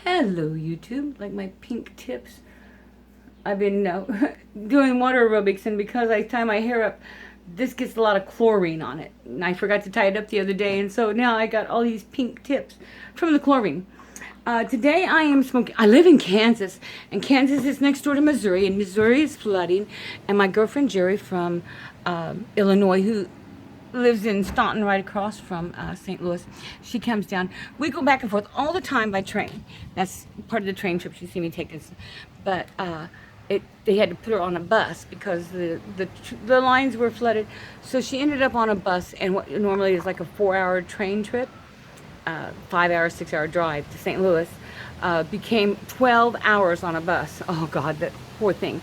Hello YouTube, like my pink tips. I've been doing water aerobics, and because I tie my hair up, this gets a lot of chlorine on it. And I forgot to tie it up the other day, and so now I got all these pink tips from the chlorine. Today I am smoking. I live in Kansas, and Kansas is next door to Missouri, and Missouri is flooding. And my girlfriend Jerri from Illinois, who lives in Staunton, right across from St. Louis. She comes down. We go back and forth all the time by train. That's part of the train trip. You see me take this, but they had to put her on a bus because the lines were flooded. So she ended up on a bus, and what normally is like a 4-hour train trip, 5-hour, 6-hour drive to St. Louis, became 12 hours on a bus. Oh God, that poor thing.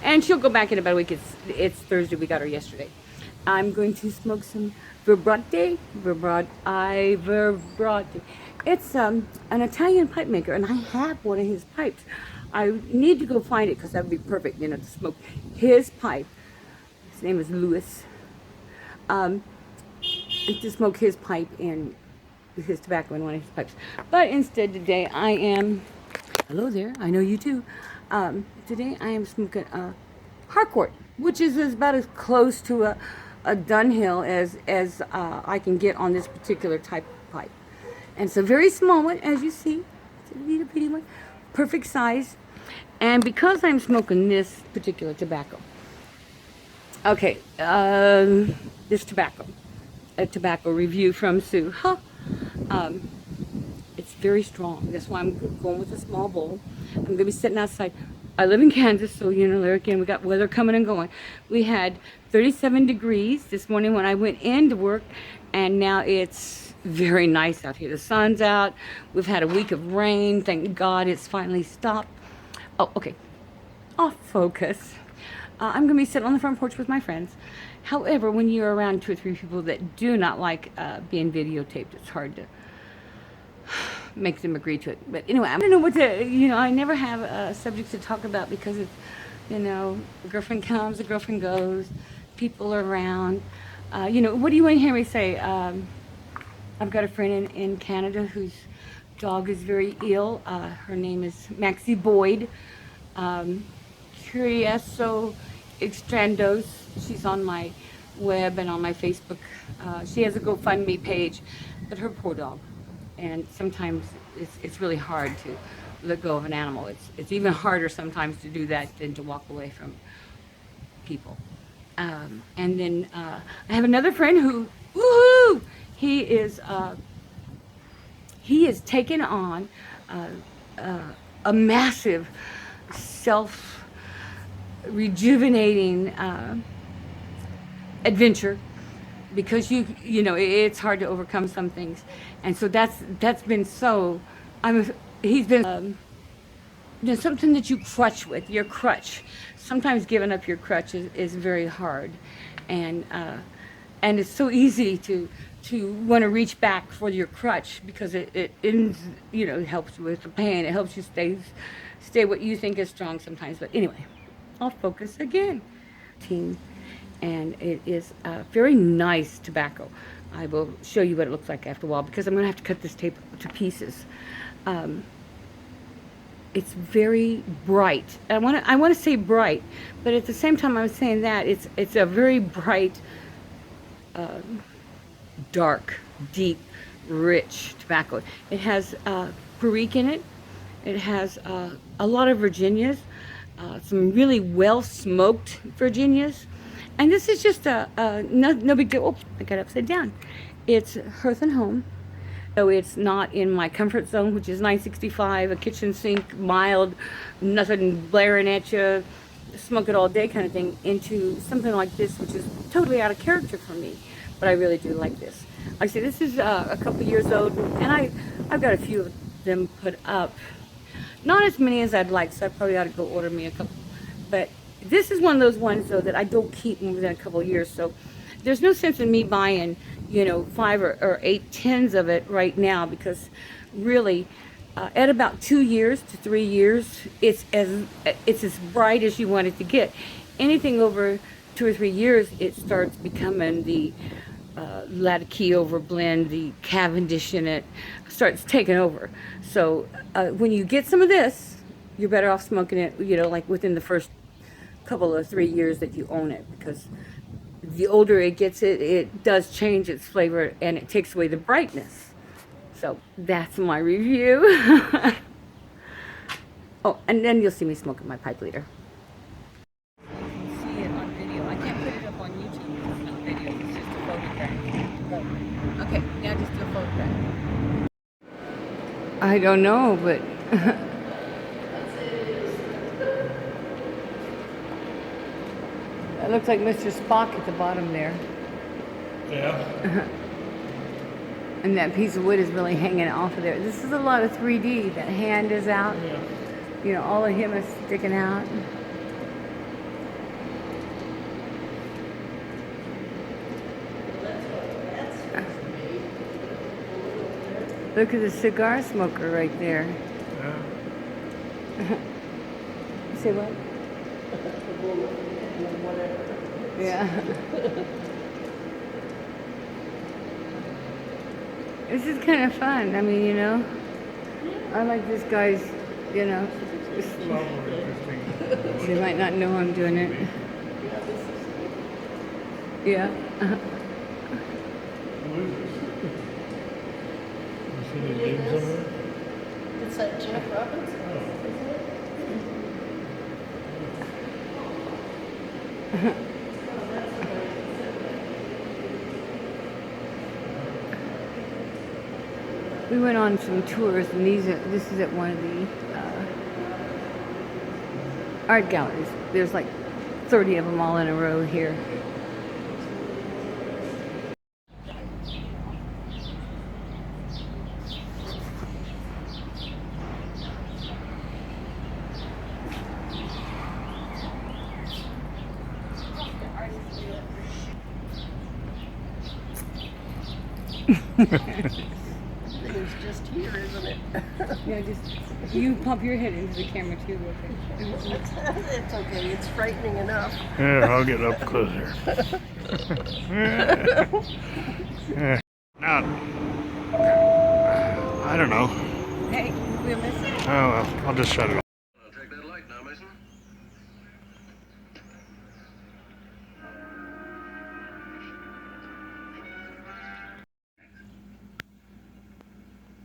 And she'll go back in about a week. It's Thursday. We got her yesterday. I'm going to smoke some Viprati. It's an Italian pipe maker, and I have one of his pipes. I need to go find it because that would be perfect, to smoke his pipe. His name is Louis. To smoke his pipe and his tobacco in one of his pipes. But instead today I am, hello there, I know you too. Today I am smoking a Harcourt, which is about as close to a Dunhill as I can get on this particular type of pipe. And it's a very small one, as you see. It's a little bitty one, perfect size. And because I'm smoking this particular tobacco, okay, this tobacco, a tobacco review from Sue. It's very strong. That's why I'm going with a small bowl. I'm going to be sitting outside. I live in Kansas, so there again, we got weather coming and going. We had 37 degrees this morning when I went into work, and now it's very nice out here. The sun's out. We've had a week of rain. Thank God it's finally stopped. Oh, okay. Off focus. I'm going to be sitting on the front porch with my friends. However, when you're around 2 or 3 people that do not like being videotaped, it's hard to make them agree to it. But anyway, I don't know what to, I never have a subject to talk about because it's, the girlfriend comes, the girlfriend goes, people are around. What do you want to hear me say? I've got a friend in Canada whose dog is very ill. Her name is Maxie Boyd. Curioso Extrandos. She's on my web and on my Facebook. She has a GoFundMe page, but her poor dog. And sometimes it's really hard to let go of an animal. It's even harder sometimes to do that than to walk away from people. And then I have another friend who, woohoo! He has taken on a massive self-rejuvenating adventure, because it's hard to overcome some things, and so that's been so. He's been something that you crutch with your crutch. Sometimes giving up your crutch is very hard, and it's so easy to want to reach back for your crutch because it helps with the pain. It helps you stay what you think is strong sometimes. But anyway, I'll focus again. And it is very nice tobacco. I will show you what it looks like after a while because I'm going to have to cut this tape to pieces. It's very bright. I want to say bright, but at the same time I was saying that it's a very bright, dark, deep, rich tobacco. It has Perique in it. It has a lot of Virginias, some really well smoked Virginias. And this is just no big deal. Oops, I got upside down. It's Hearth and Home. So it's not in my comfort zone, which is 965, a kitchen sink, mild, nothing blaring at you, smoke it all day kind of thing, into something like this, which is totally out of character for me. But I really do like this. Like I said, this is a couple years old, and I've got a few of them put up. Not as many as I'd like, so I probably ought to go order me a couple. But this is one of those ones, though, that I don't keep more than a couple of years. So there's no sense in me buying, 5 or 8 tins of it right now, because really, at about 2 years to 3 years, it's as bright as you want it to get. Anything over 2 or 3 years, it starts becoming the Latke over blend, the Cavendish in it, starts taking over. So when you get some of this, you're better off smoking it, you know, like within the first couple of 3 years that you own it, because the older it gets, it does change its flavor and it takes away the brightness. So that's my review. Oh, and then you'll see me smoking my pipe leader. You can see it on video. I can't put it up on YouTube because it's not video, it's just a photograph. Okay, now just do a photograph. I don't know, but that looks like Mr. Spock at the bottom there. Yeah. And that piece of wood is really hanging off of there. This is a lot of 3D. That hand is out. Yeah. You know, all of him is sticking out. Look at the cigar smoker right there. Yeah. Say what? Yeah. This is kind of fun. I mean, you know, I like this guy's, you know. It's a lot more interesting. They might not know I'm doing it. Yeah. Losers. You see these names on there? It's that Jeff Robbins. We went on some tours, and this is at one of the art galleries. There's like 30 of them all in a row here. It's just here, isn't it? Yeah, just you pump your head into the camera too. It's okay. It's frightening enough. Here, I'll get up closer. Yeah. Now, I don't know. Hey, we'll miss it. Oh well, I'll just shut it off. I'll take that light now, Mason.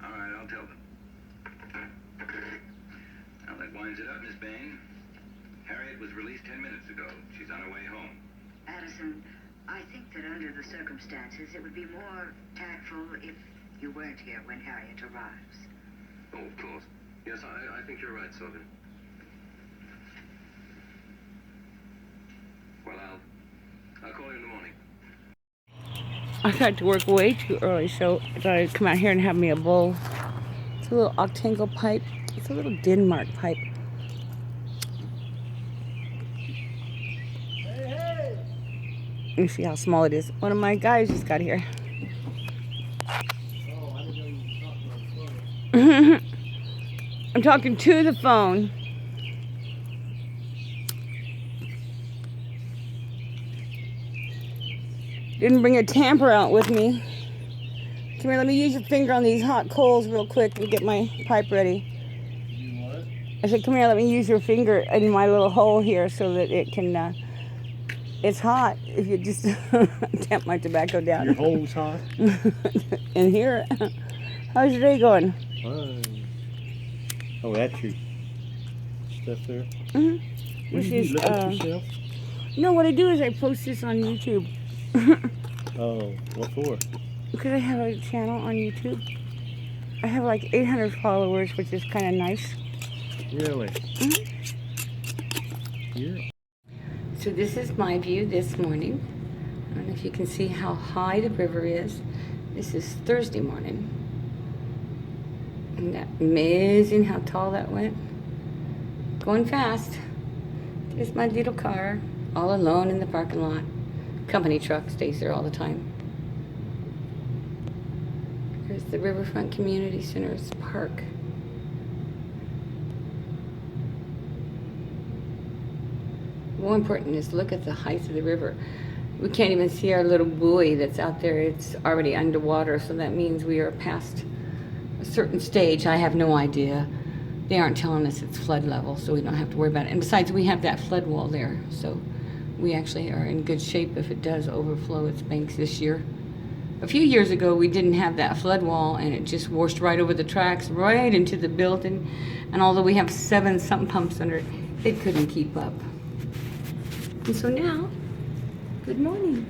All right, I'll tell them. Now that winds it up, Miss Bain. Harriet was released 10 minutes ago. She's on her way home. Addison, I think that under the circumstances, it would be more tactful if you weren't here when Harriet arrives. Oh, of course. Yes, I think you're right, Sylvan. Well, I'll call you in the morning. I got to work way too early, so I thought I'd come out here and have me a bowl. It's a little octangle pipe. It's a little Denmark pipe. Let me see how small it is. One of my guys just got here. I'm talking to the phone. Didn't bring a tamper out with me. Come here, let me use your finger on these hot coals real quick and get my pipe ready. You what? I said, come here, let me use your finger in my little hole here so that it can, it's hot if you just tamp my tobacco down. Your hole's hot? In here. How's your day going? Fine. Oh, that's your stuff there? Mm-hmm. What, you look at yourself? No, what I do is I post this on YouTube. Oh, what for? Because I have a channel on YouTube. I have like 800 followers, which is kind of nice. Really? Mm-hmm. Yeah. So this is my view this morning. I don't know if you can see how high the river is. This is Thursday morning. Isn't that amazing how tall that went? Going fast. There's my little car, all alone in the parking lot. Company truck stays there all the time. There's the Riverfront Community Center's park. More important is look at the height of the river. We can't even see our little buoy that's out there. It's already underwater, so that means we are past a certain stage. I have no idea. They aren't telling us it's flood level, so we don't have to worry about it. And besides, we have that flood wall there, so we actually are in good shape if it does overflow its banks this year. A few years ago, we didn't have that flood wall, and it just washed right over the tracks, right into the building. And although we have 7 sump pumps under it, it couldn't keep up. And so now, good morning.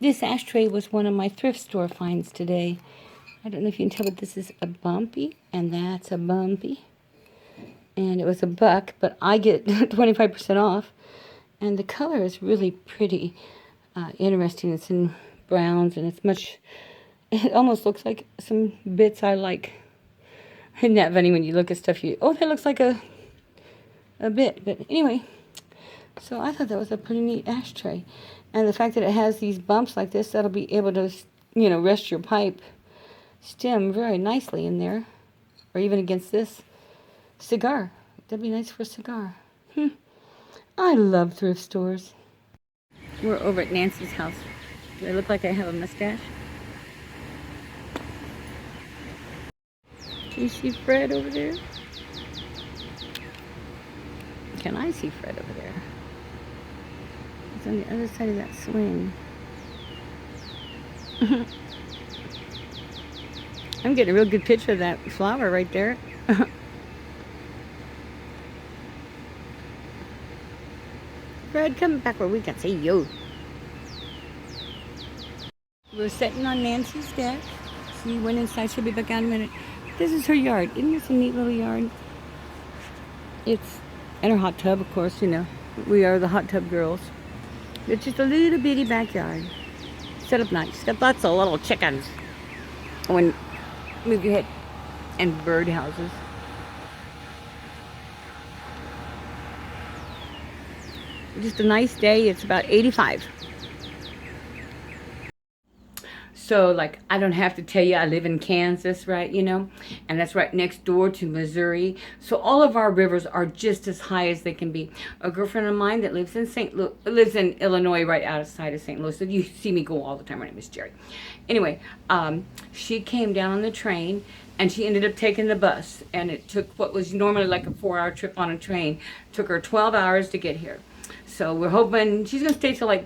This ashtray was one of my thrift store finds today. I don't know if you can tell, but this is a bumpy, and that's a bumpy. And it was $1, but I get 25% off. And the color is really pretty, interesting. It's in browns, and it almost looks like some bits I like. Isn't that funny when you look at stuff, that looks like a bit. But anyway, so I thought that was a pretty neat ashtray. And the fact that it has these bumps like this, that'll be able to, rest your pipe stem very nicely in there. Or even against this cigar. That'd be nice for a cigar. I love thrift stores. We're over at Nancy's house. Do I look like I have a mustache? Can you see Fred over there? Can I see Fred over there? He's on the other side of that swing. I'm getting a real good picture of that flower right there. Fred, come back where we can see you. We're sitting on Nancy's deck. She went inside. She'll be back out in a minute. This is her yard. Isn't this a neat little yard? It's in her hot tub, of course, We are the hot tub girls. It's just a little bitty backyard. Set up nice. It's got lots of little chickens. Move your head. And bird houses. Just a nice day. It's about 85. So, I don't have to tell you, I live in Kansas, right, and that's right next door to Missouri. So all of our rivers are just as high as they can be. A girlfriend of mine that lives in Illinois, right outside of St. Louis. So you see me go all the time. Her name is Jerri. Anyway, she came down on the train, and she ended up taking the bus. And it took what was normally like a 4-hour trip on a train. Took her 12 hours to get here. So we're hoping she's going to stay till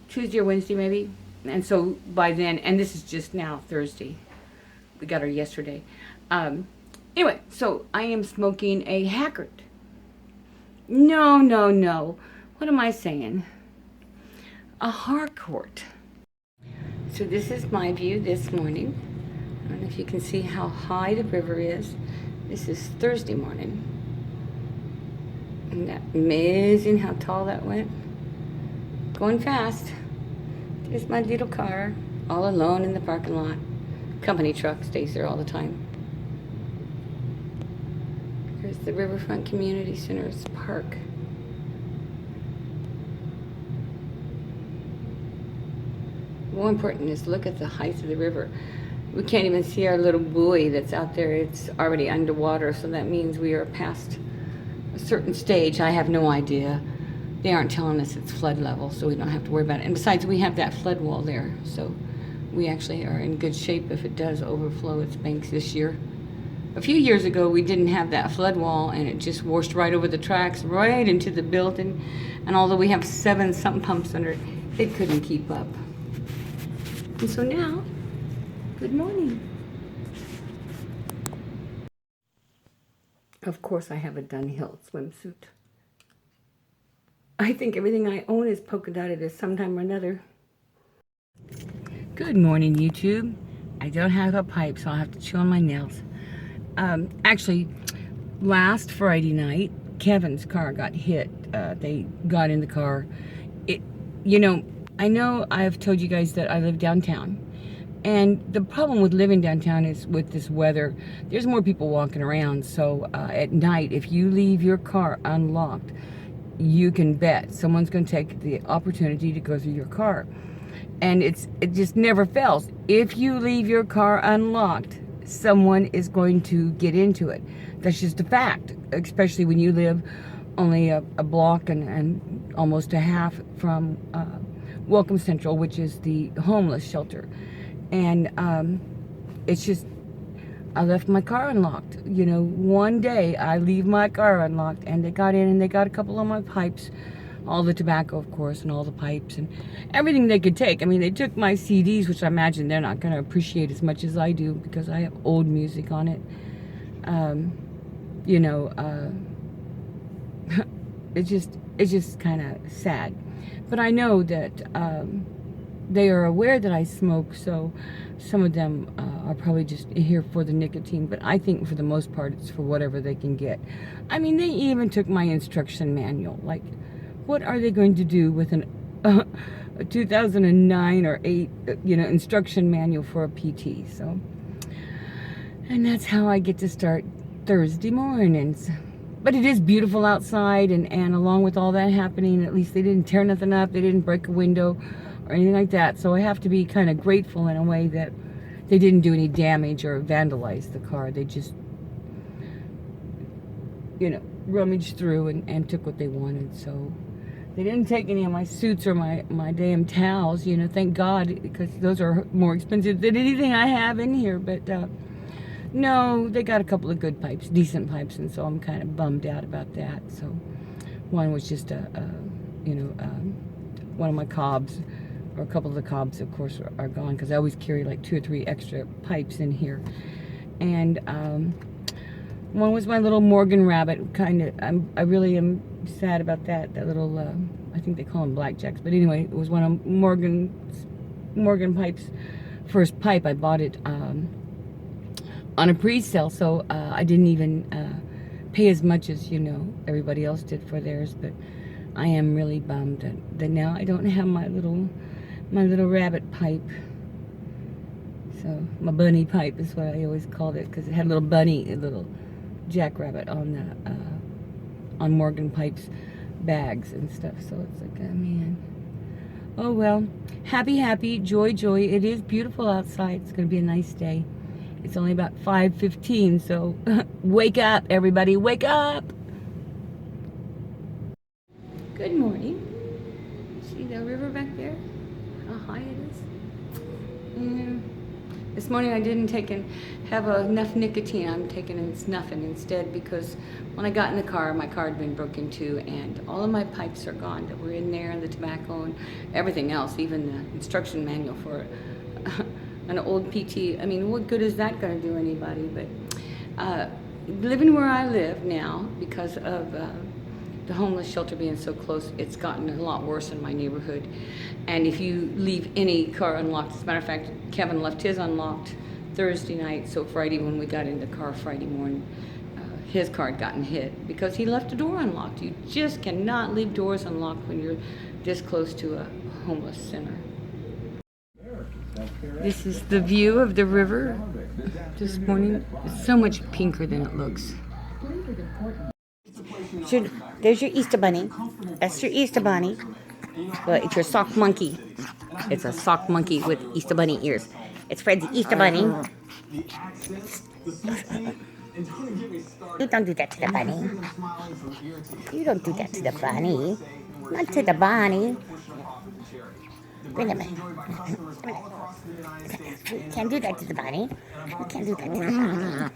Tuesday or Wednesday maybe. And so by then, and this is just now Thursday. We got her yesterday. Anyway, so I am smoking a Haggard. No. What am I saying? A Harcourt. So this is my view this morning. I don't know if you can see how high the river is. This is Thursday morning. Isn't that amazing how tall that went? Going fast. There's my little car, all alone in the parking lot. Company truck stays there all the time. There's the Riverfront Community Center's park. More important is look at the height of the river. We can't even see our little buoy that's out there. It's already underwater, so that means we are past a certain stage. I have no idea. They aren't telling us it's flood level, so we don't have to worry about it. And besides, we have that flood wall there, so we actually are in good shape if it does overflow its banks this year. A few years ago, we didn't have that flood wall, and it just washed right over the tracks, right into the building. And although we have 7 sump pumps under it, it couldn't keep up. And so now, good morning. Of course, I have a Dunhill swimsuit. I think everything I own is polka dotted at some time or another. Good morning, YouTube. I don't have a pipe, so I'll have to chew on my nails. Actually, last Friday night, Kevin's car got hit. They got in the car. I know I've told you guys that I live downtown. And the problem with living downtown is with this weather, there's more people walking around. So at night, if you leave your car unlocked, you can bet someone's going to take the opportunity to go through your car. And it just never fails. If you leave your car unlocked, someone is going to get into it. That's just a fact, especially when you live only a block and almost a half from Welcome Central, which is the homeless shelter. And it's just, I left my car unlocked. You know, one day I leave my car unlocked, and they got in and they got a couple of my pipes, all the tobacco, of course, and all the pipes and everything they could take. I mean, they took my CDs, which I imagine they're not going to appreciate as much as I do because I have old music on it. You know, it's just kind of sad. But I know that they are aware that I smoke, so some of them are probably just here for the nicotine, but I think for the most part it's for whatever they can get. I mean, they even took my instruction manual. Like, what are they going to do with a 2009 or 8, you know, instruction manual for a PT? So, and that's how I get to start Thursday mornings. But it is beautiful outside, and along with all that happening, at least they didn't tear nothing up, they didn't break a window or anything like that. So I have to be kind of grateful in a way that they didn't do any damage or vandalize the car. They just, you know, rummaged through and took what they wanted. So they didn't take any of my suits or my damn towels, you know, thank God, because those are more expensive than anything I have in here. But no, they got a couple of good pipes, decent pipes, and so I'm kind of bummed out about that. So one was just you know, one of my cobs, or a couple of the cobs, of course, are gone, because I always carry like 2 or 3 extra pipes in here. And one was my little Morgan rabbit, kind of. I really am sad about that. That little, I think they call them blackjacks, but anyway, it was one of Morgan Pipe's first pipe. I bought it on a pre-sale, so I didn't even pay as much as, you know, everybody else did for theirs. But I am really bummed that now I don't have my little rabbit pipe. So my bunny pipe is what I always called it, because it had a little bunny, a little jackrabbit on the on Morgan Pipe's bags and stuff. So it's like, oh man. Oh well, happy, joy. It is beautiful outside. It's gonna be a nice day. It's only about 5:15, so wake up, everybody, wake up! Good morning. See the river back there? How high it is? This morning I didn't have enough nicotine. I'm taking snuffing instead, because when I got in the car, my car had been broken into, and all of my pipes are gone that were in there, and the tobacco and everything else, even the instruction manual for an old PT. I mean, what good is that going to do anybody? But living where I live now, because of the homeless shelter being so close, it's gotten a lot worse in my neighborhood. And if you leave any car unlocked, as a matter of fact, Kevin left his unlocked Thursday night, so Friday when we got in the car Friday morning, his car had gotten hit because he left the door unlocked. You just cannot leave doors unlocked when you're this close to a homeless center. This is the view of the river this morning. It's so much pinker than it looks. There's your Easter bunny. That's your Easter bunny. Well, it's your sock monkey. It's a sock monkey with Easter bunny ears. It's Fred's Easter bunny. You don't do that to the bunny. You don't do that to the bunny. Not to the bunny. Bring him in. You can't do that to the bunny. You can't do that to the bunny.